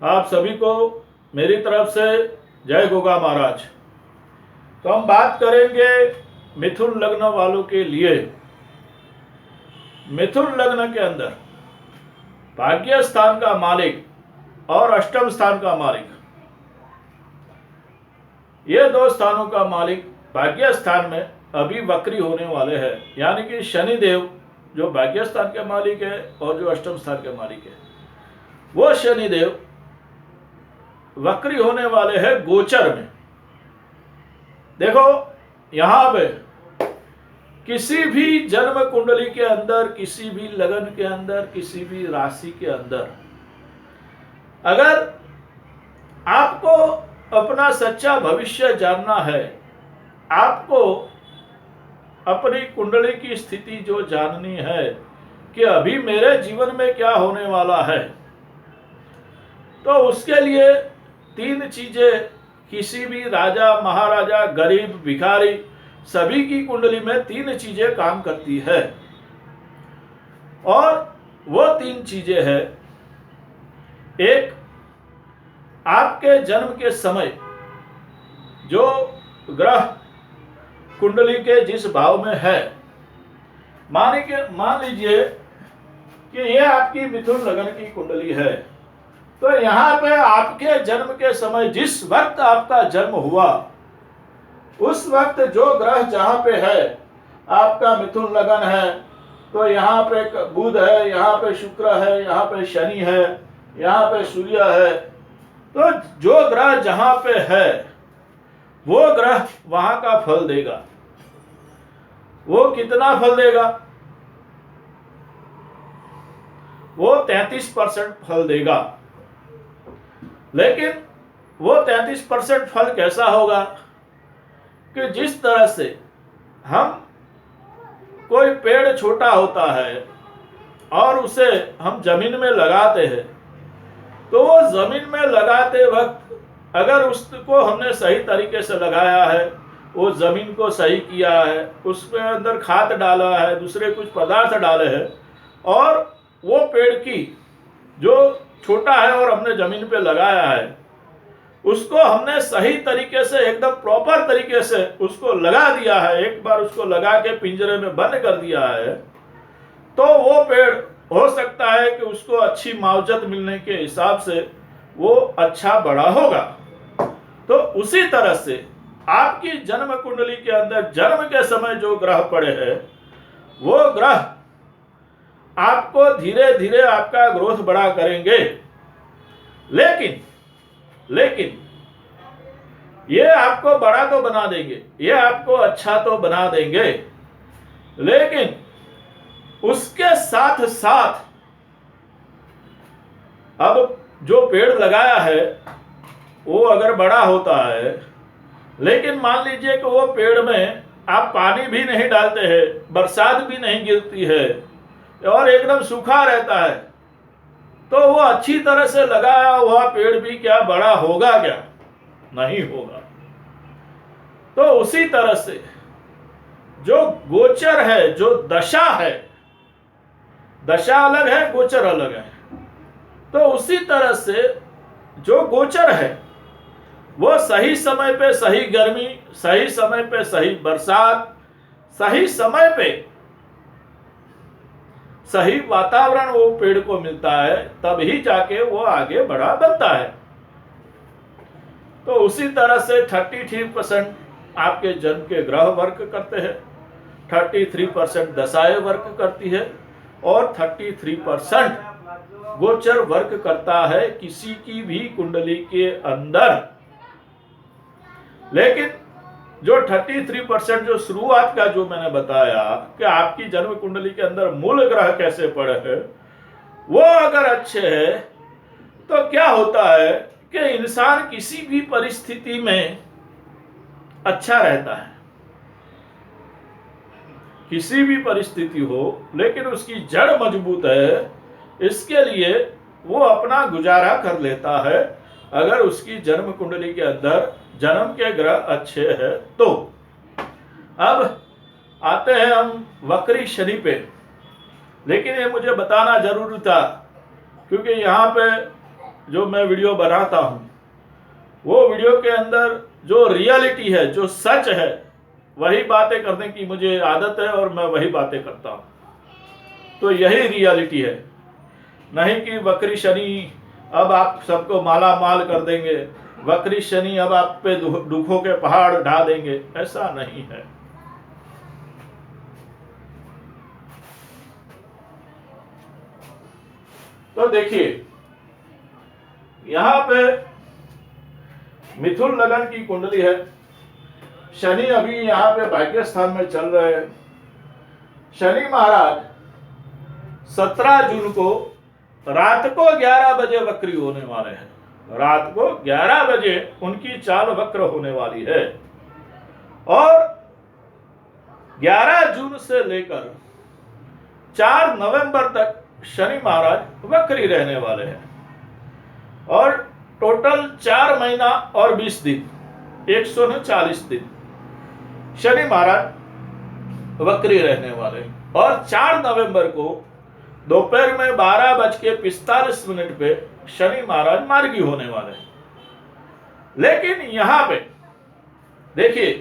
आप सभी को मेरी तरफ से जय गोगा महाराज। तो हम बात करेंगे मिथुन लग्न वालों के लिए। मिथुन लग्न के अंदर भाग्य स्थान का मालिक और अष्टम स्थान का मालिक, ये दो स्थानों का मालिक भाग्य स्थान में अभी वक्री होने वाले हैं। यानी कि शनिदेव जो भाग्य स्थान के मालिक है और जो अष्टम स्थान के मालिक है, वो शनिदेव वक्री होने वाले हैं गोचर में। देखो यहां पे किसी भी जन्म कुंडली के अंदर, किसी भी लगन के अंदर, किसी भी राशि के अंदर अगर आपको अपना सच्चा भविष्य जानना है, आपको अपनी कुंडली की स्थिति जो जाननी है कि अभी मेरे जीवन में क्या होने वाला है, तो उसके लिए तीन चीजें किसी भी राजा, महाराजा, गरीब, भिखारी सभी की कुंडली में तीन चीजें काम करती है। और वो तीन चीजें है, एक आपके जन्म के समय जो ग्रह कुंडली के जिस भाव में है, मान लीजिए कि ये आपकी मिथुन लगन की कुंडली है, तो यहां पे आपके जन्म के समय जिस वक्त आपका जन्म हुआ उस वक्त जो ग्रह जहां पे है, आपका मिथुन लगन है, तो यहाँ पे बुध है, यहाँ पे शुक्र है, यहाँ पे शनि है, यहाँ पे सूर्य है। तो जो ग्रह जहां पे है वो ग्रह वहां का फल देगा। वो कितना फल देगा? वो 33% फल देगा। लेकिन वो 33% फल कैसा होगा कि जिस तरह से हम कोई पेड़ छोटा होता है और उसे हम जमीन में लगाते हैं, तो वो जमीन में लगाते वक्त अगर उसको हमने सही तरीके से लगाया है, वो जमीन को सही किया है, उसमें अंदर खाद डाला है, दूसरे कुछ पदार्थ डाले हैं, और वो पेड़ की जो छोटा है और हमने जमीन पे लगाया है, उसको हमने सही तरीके से, एकदम प्रॉपर तरीके से उसको लगा दिया है, एक बार उसको लगा के पिंजरे में बंद कर दिया है, तो वो पेड़ हो सकता है कि उसको अच्छी मावजत मिलने के हिसाब से वो अच्छा बड़ा होगा। तो उसी तरह से आपकी जन्म कुंडली के अंदर जन्म के समय जो ग्रह पड़े हैं, वो ग्रह आपको धीरे धीरे आपका ग्रोथ बड़ा करेंगे। लेकिन ये आपको बड़ा तो बना देंगे, ये आपको अच्छा तो बना देंगे, लेकिन उसके साथ साथ अब जो पेड़ लगाया है वो अगर बड़ा होता है, लेकिन मान लीजिए कि वो पेड़ में आप पानी भी नहीं डालते हैं, बरसात भी नहीं गिरती है और एकदम सूखा रहता है, तो वो अच्छी तरह से लगाया हुआ पेड़ भी क्या बड़ा होगा? क्या नहीं होगा। तो उसी तरह से जो गोचर है, जो दशा है, दशा अलग है, गोचर अलग है, तो उसी तरह से जो गोचर है वो सही समय पे सही गर्मी, सही समय पे सही बरसात, सही समय पे सही वातावरण वो पेड़ को मिलता है, तभी जाके वो आगे बड़ा बनता है। तो उसी तरह से 33% आपके जन्म के ग्रह वर्क करते हैं, 33% दशाएं वर्क करती है, और 33% गोचर वर्क करता है किसी की भी कुंडली के अंदर। लेकिन जो 33% जो शुरुआत का जो मैंने बताया कि आपकी जन्म कुंडली के अंदर मूल ग्रह कैसे पड़े हैं, वो अगर अच्छे हैं तो क्या होता है कि इंसान किसी भी परिस्थिति में अच्छा रहता है। किसी भी परिस्थिति हो, लेकिन उसकी जड़ मजबूत है, इसके लिए वो अपना गुजारा कर लेता है अगर उसकी जन्म कुंडली के अंदर जन्म के ग्रह अच्छे हैं तो। अब आते हैं हम वक्री शनि पे। लेकिन ये मुझे बताना जरूरी था, क्योंकि यहाँ पे जो मैं वीडियो बनाता हूँ, वो वीडियो के अंदर जो रियलिटी है, जो सच है, वही बातें करने की मुझे आदत है और मैं वही बातें करता हूँ। तो यही रियलिटी है, नहीं कि वक्री शनि अब आप सबको माला माल कर देंगे, वक्री शनि अब आप पे दुखों के पहाड़ ढा देंगे, ऐसा नहीं है। तो देखिए यहां पे मिथुन लगन की कुंडली है। शनि अभी यहां पे भाग्य स्थान में चल रहे हैं। शनि महाराज 17 जून को रात को 11 बजे वक्री होने वाले हैं। रात को 11 बजे उनकी चाल वक्र होने वाली है और 11 जून से लेकर 4 नवंबर तक शनि महाराज वक्री रहने वाले हैं और टोटल 4 महीना और 20 दिन, 139 दिन शनि महाराज वक्री रहने वाले हैं। और 4 नवंबर को दोपहर में 12:45 पे शनि महाराज मार्गी होने वाले हैं। लेकिन यहां पे देखिए,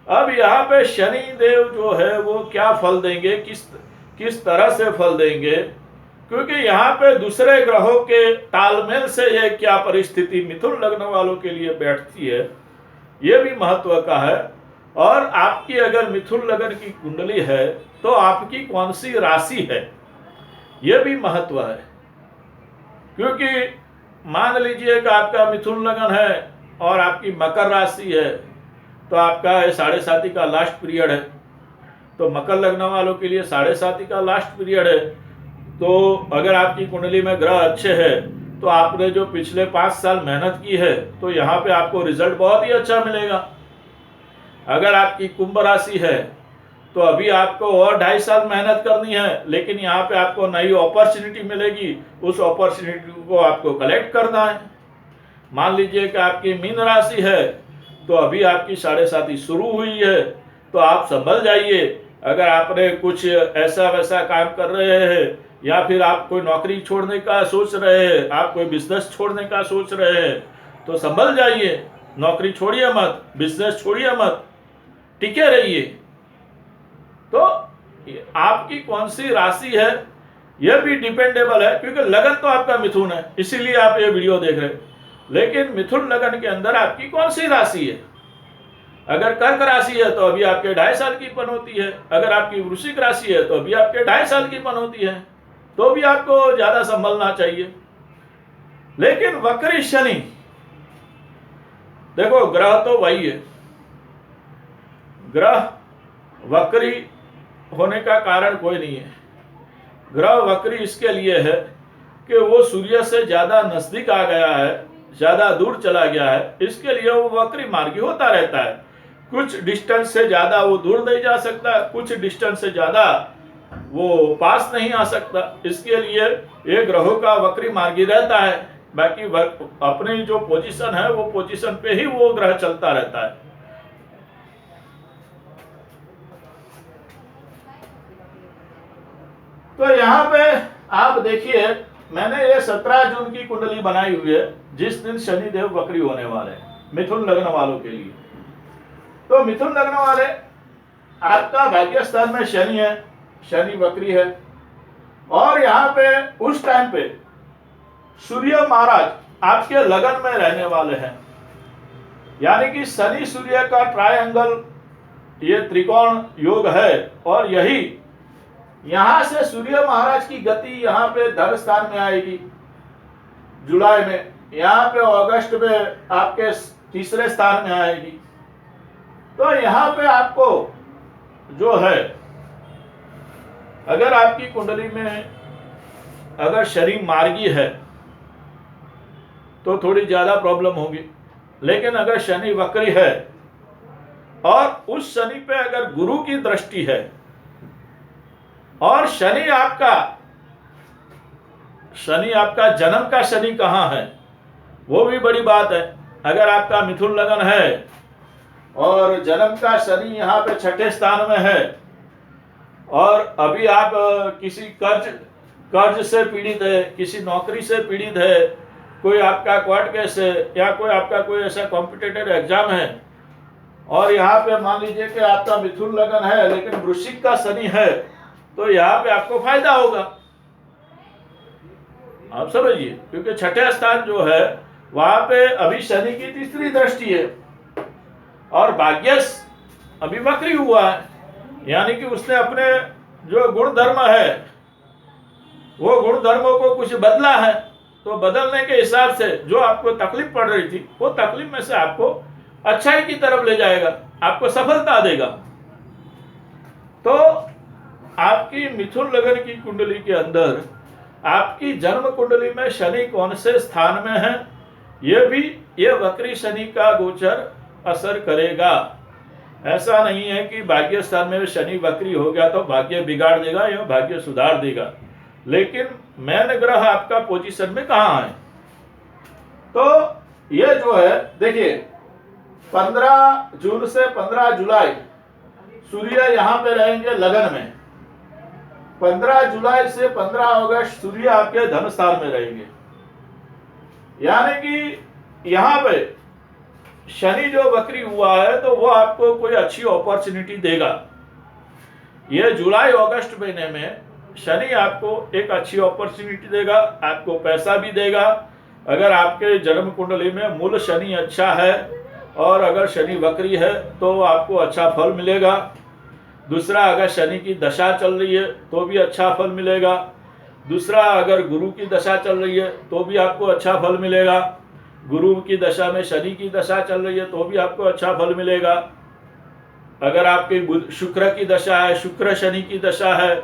अब यहां पे शनि देव जो है वो क्या फल देंगे, किस तरह से फल देंगे, क्योंकि यहाँ पे दूसरे ग्रहों के तालमेल से ये क्या परिस्थिति मिथुन लग्न वालों के लिए बैठती है, ये भी महत्व का है। और आपकी अगर मिथुन लग्न की कुंडली है तो आपकी कौन सी राशि है, ये भी महत्व है। क्योंकि मान लीजिए कि आपका मिथुन लग्न है और आपकी मकर राशि है, तो आपका 7.5 का लास्ट पीरियड है। तो मकर लग्न वालों के लिए 7.5 का लास्ट पीरियड है। तो अगर आपकी कुंडली में ग्रह अच्छे हैं तो आपने जो पिछले 5 साल मेहनत की है तो यहाँ पे आपको रिजल्ट बहुत ही अच्छा मिलेगा। अगर आपकी कुंभ राशि है तो अभी आपको और 2.5 साल मेहनत करनी है, लेकिन यहाँ पे आपको नई अपॉर्चुनिटी मिलेगी, उस अपॉर्चुनिटी को आपको कलेक्ट करना है। मान लीजिए कि आपकी मीन राशि है तो अभी आपकी 7.5 शुरू हुई है, तो आप संभल जाइए। अगर आपने कुछ ऐसा वैसा काम कर रहे हैं या फिर आप कोई नौकरी छोड़ने का सोच रहे हैं, आप कोई बिजनेस छोड़ने का सोच रहे हैं, तो संभल जाइए। नौकरी छोड़िए मत, बिजनेस छोड़िए मत, टिके रहिए। तो आपकी कौन सी राशि है यह भी डिपेंडेबल है, क्योंकि लगन तो आपका मिथुन है, इसीलिए आप ये वीडियो देख रहे हैं। लेकिन मिथुन लगन के अंदर आपकी कौन सी राशि है? अगर कर्क राशि है तो अभी आपके 2.5 साल की पनौती है। अगर आपकी वृश्चिक राशि है तो अभी आपके 2.5 साल की पनौती है, तो भी आपको ज्यादा संभलना चाहिए। लेकिन वक्री शनि, देखो ग्रह तो वही है, ग्रह वक्री होने का कारण कोई नहीं है। ग्रह वक्री इसके लिए है कि वो सूर्य से ज्यादा नजदीक आ गया है, ज्यादा दूर चला गया है, इसके लिए वो वक्री मार्गी होता रहता है। कुछ डिस्टेंस से ज्यादा वो दूर नहीं जा सकता, कुछ डिस्टेंस से ज्यादा वो पास नहीं आ सकता, इसके लिए ये ग्रहों का वक्री मार्गी रहता है। बाकी अपनी जो पोजीशन है वो पोजीशन पे ही वो ग्रह चलता रहता है। तो यहाँ पे आप देखिए, मैंने ये 17 जून की कुंडली बनाई हुई है, जिस दिन शनि देव वक्री होने वाले हैं मिथुन लग्न वालों के लिए। तो मिथुन लग्न वाले, आपका भाग्य स्थान में शनि है, शनि वक्री है, और यहाँ पे उस टाइम पे सूर्य महाराज आपके लगन में रहने वाले हैं। यानी कि शनि सूर्य का ट्रायंगल, ये त्रिकोण योग है। और यही यहां से सूर्य महाराज की गति यहाँ पे धन स्थान में आएगी जुलाई में, यहाँ पे अगस्त में आपके तीसरे स्थान में आएगी। तो यहाँ पे आपको जो है, अगर आपकी कुंडली में अगर शनि मार्गी है तो थोड़ी ज्यादा प्रॉब्लम होगी। लेकिन अगर शनि वक्री है और उस शनि पे अगर गुरु की दृष्टि है और शनि आपका जन्म का शनि कहाँ है, वो भी बड़ी बात है। अगर आपका मिथुन लगन है और जन्म का शनि यहाँ पे 6ठे स्थान में है और अभी आप किसी कर्ज से पीड़ित है, किसी नौकरी से पीड़ित है, कोई आपका कोर्ट केस है या कोई आपका कोई ऐसा कॉम्पिटिटिव एग्जाम है और यहाँ पे मान लीजिए कि आपका मिथुन लगन है लेकिन वृश्चिक का शनि है, तो यहाँ पे आपको फायदा होगा। आप समझिए, क्योंकि छठे स्थान जो है वहां पे अभी शनि की तीसरी दृष्टि है और भाग्यस अभी वक्री हुआ है, यानी कि उसने अपने जो गुण धर्म है वो गुण धर्मों को कुछ बदला है। तो बदलने के हिसाब से जो आपको तकलीफ पड़ रही थी वो तकलीफ में से आपको अच्छाई की तरफ ले जाएगा, आपको सफलता देगा। तो आपकी मिथुन लगन की कुंडली के अंदर आपकी जन्म कुंडली में शनि कौन से स्थान में है ये वक्री शनि का गोचर असर करेगा। ऐसा नहीं है कि भाग्य स्थान में शनि वक्री हो गया तो भाग्य बिगाड़ देगा या भाग्य सुधार देगा, लेकिन मेन ग्रह आपका पोजीशन में कहां है। तो ये जो है देखिए 15 जून से 15 जुलाई सूर्य यहां पे रहेंगे लगन में, 15 जुलाई से 15 अगस्त सूर्य आपके धन स्थान में रहेंगे, यानी कि यहां पे शनि जो वक्री हुआ है तो वो आपको कोई अच्छी अपॉर्चुनिटी देगा। ये जुलाई अगस्त महीने में शनि आपको एक अच्छी अपॉर्चुनिटी देगा, आपको पैसा भी देगा। अगर आपके जन्म कुंडली में मूल शनि अच्छा है और अगर शनि वक्री है तो आपको अच्छा फल मिलेगा। दूसरा, अगर शनि की दशा चल रही है तो भी अच्छा फल मिलेगा। दूसरा, अगर गुरु की दशा चल रही है तो भी आपको अच्छा फल मिलेगा। गुरु की दशा में शनि की दशा चल रही है तो भी आपको अच्छा फल मिलेगा। अगर आपके शुक्र की दशा है, शुक्र शनि की दशा है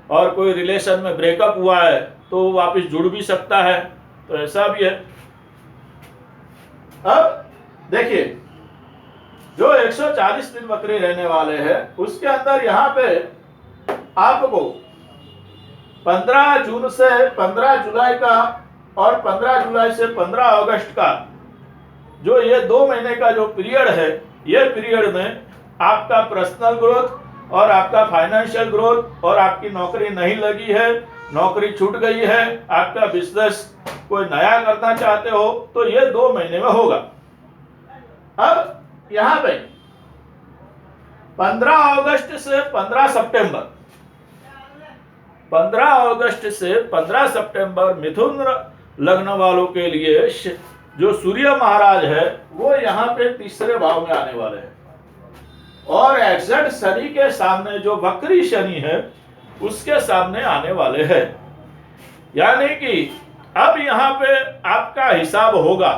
और कोई रिलेशन में ब्रेकअप हुआ है तो वापस जुड़ भी सकता है, तो ऐसा भी है। अब देखिए जो 140 दिन वक्री रहने वाले हैं उसके अंदर यहाँ पे आपको 15 जून से 15 जुलाई का और 15 जुलाई से 15 अगस्त का जो ये 2 महीने का जो पीरियड है, ये पीरियड में आपका पर्सनल ग्रोथ और आपका फाइनेंशियल ग्रोथ और आपकी नौकरी नहीं लगी है, नौकरी छूट गई है, आपका बिजनेस कोई नया करना चाहते हो तो ये 2 महीने में होगा। अब यहां पे 15 अगस्त से 15 सितंबर 15 अगस्त से 15 सितंबर मिथुन लग्न वालों के लिए जो सूर्य महाराज है वो यहाँ पे तीसरे भाव में आने वाले हैं और एग्जैक्ट शनि के सामने जो वक्री शनि है उसके सामने आने वाले हैं, यानी कि अब यहाँ पे आपका हिसाब होगा।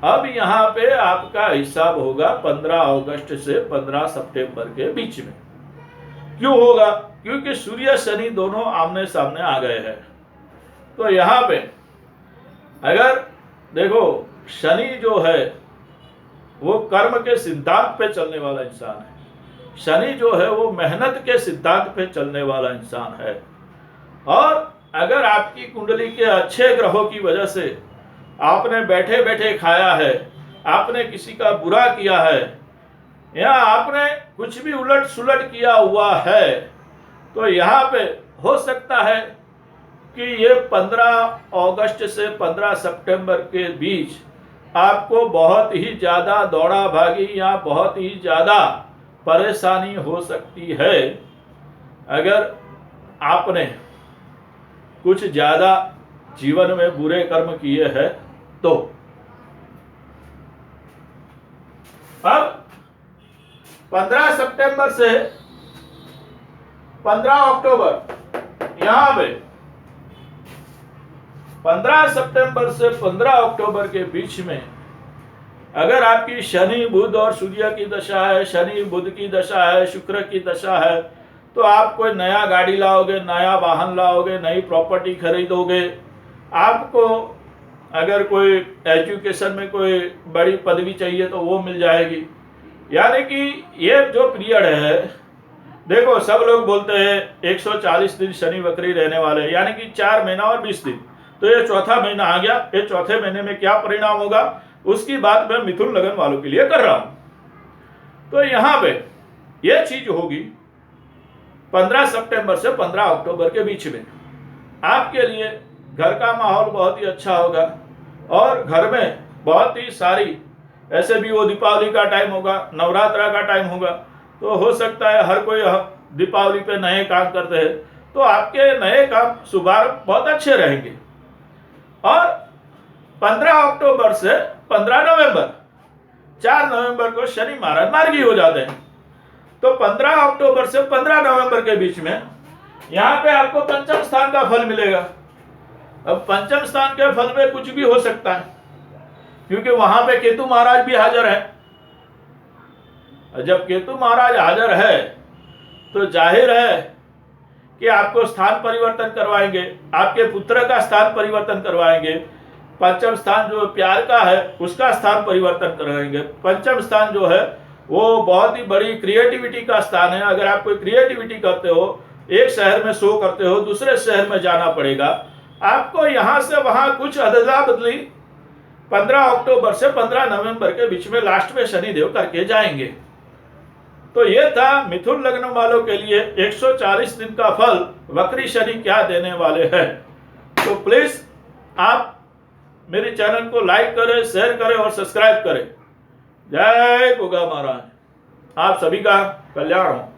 अब यहाँ पे आपका हिसाब होगा 15 अगस्त से 15 सितंबर के बीच में। क्यों होगा? क्योंकि सूर्य शनि दोनों आमने सामने आ गए हैं। तो यहाँ पे अगर देखो शनि जो है वो कर्म के सिद्धांत पे चलने वाला इंसान है, शनि जो है वो मेहनत के सिद्धांत पे चलने वाला इंसान है। और अगर आपकी कुंडली के अच्छे ग्रहों की वजह से आपने बैठे बैठे खाया है, आपने किसी का बुरा किया है या आपने कुछ भी उलट सुलट किया हुआ है, तो यहाँ पे हो सकता है कि ये 15 अगस्त से 15 सितंबर के बीच आपको बहुत ही ज़्यादा दौड़ा भागी या बहुत ही ज़्यादा परेशानी हो सकती है अगर आपने कुछ ज़्यादा जीवन में बुरे कर्म किए हैं तो। अब 15 सितंबर से 15 अक्टूबर यहाँ पे 15 सितंबर से 15 अक्टूबर के बीच में अगर आपकी शनि बुध और सूर्य की दशा है, शनि बुध की दशा है, शुक्र की दशा है, तो आप कोई नया गाड़ी लाओगे, नया वाहन लाओगे, नई प्रॉपर्टी खरीदोगे। आपको अगर कोई एजुकेशन में कोई बड़ी पदवी चाहिए तो वो मिल जाएगी। यानी कि ये जो पीरियड है, देखो सब लोग बोलते हैं 140 दिन शनि वक्री रहने वाले, यानी कि 4 महीना और 20 दिन, तो ये चौथा महीना आ गया। ये चौथे महीने में क्या परिणाम होगा उसकी बात मैं मिथुन लगन वालों के लिए कर रहा हूं। तो यहां पे ये चीज होगी 15 सितंबर से 15 अक्टूबर के बीच में आपके लिए घर का माहौल बहुत ही अच्छा होगा और घर में बहुत ही सारी, ऐसे भी वो दीपावली का टाइम होगा, नवरात्रा का टाइम होगा, तो हो सकता है हर कोई दीपावली पे नए काम करते हैं, तो आपके नए काम शुभारंभ बहुत अच्छे रहेंगे। और 15 अक्टूबर से 15 नवंबर, 4 नवंबर को शनि महाराज मार्गी हो जाते हैं। तो 15 अक्टूबर से 15 नवंबर के बीच में यहाँ पे आपको पंचम स्थान का फल मिलेगा। अब पंचम स्थान के फल में कुछ भी हो सकता है, क्योंकि वहां पे केतु महाराज भी हाजिर है। जब केतु महाराज हाजिर है तो जाहिर है कि आपको स्थान परिवर्तन करवाएंगे, आपके पुत्र का स्थान परिवर्तन करवाएंगे। पंचम स्थान जो प्यार का है उसका स्थान परिवर्तन करवाएंगे। पंचम स्थान जो है वो बहुत ही बड़ी क्रिएटिविटी का स्थान है। अगर आप कोई क्रिएटिविटी करते हो, एक शहर में शो करते हो, दूसरे शहर में जाना पड़ेगा आपको, यहां से वहां कुछ अदला बदली 15 अक्टूबर से 15 नवंबर के बीच में लास्ट में शनिदेव करके जाएंगे। तो ये था मिथुन लग्न वालों के लिए 140 दिन का फल, वक्री शनि क्या देने वाले हैं। तो प्लीज आप मेरे चैनल को लाइक करें, शेयर करें और सब्सक्राइब करें। जय गोगा महाराज, आप सभी का कल्याण हो।